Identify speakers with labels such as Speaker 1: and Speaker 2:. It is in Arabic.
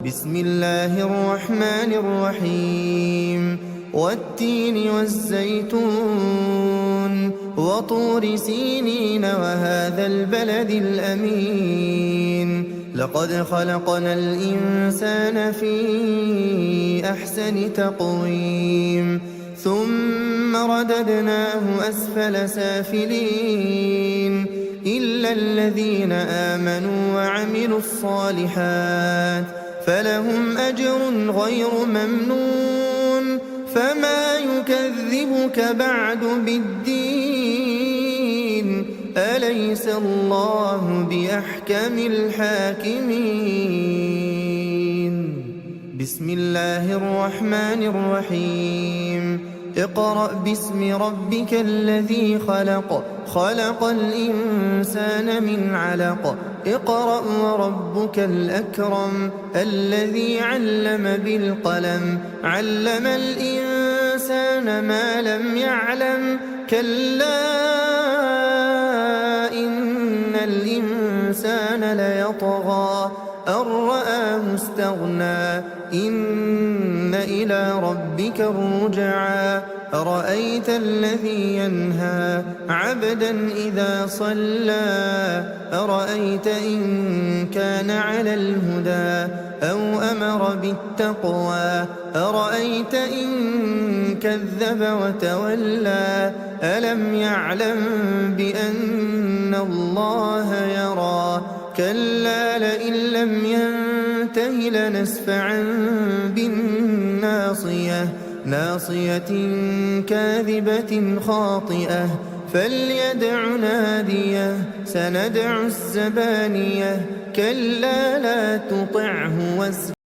Speaker 1: بسم الله الرحمن الرحيم والتين والزيتون وطور سينين وهذا البلد الأمين لقد خلقنا الإنسان في أحسن تقويم ثم رددناه أسفل سافلين إلا الذين آمنوا وعملوا الصالحات فلهم أجر غير ممنون فما يكذبك بعد بالدين أليس الله بأحكم الحاكمين بسم الله الرحمن الرحيم اقرأ باسم ربك الذي خلق خلق الإنسان من علق اقرأ وربك الأكرم الذي علم بالقلم علم الإنسان ما لم يعلم كلا إن الإنسان ليطغى أن رآه استغنى إن إلى ربك الرجعى أرأيت الذي ينهى عبدا إذا صلى أرأيت إن كان على الهدى أو أمر بالتقوى أرأيت إن كذب وتولى ألم يعلم بأن الله يرى كلا لئن لم ينته لنسفعا بالناصية ناصية كاذبة خاطئة فليدع ناديه سندع الزبانية كلا لا تطعه واسجد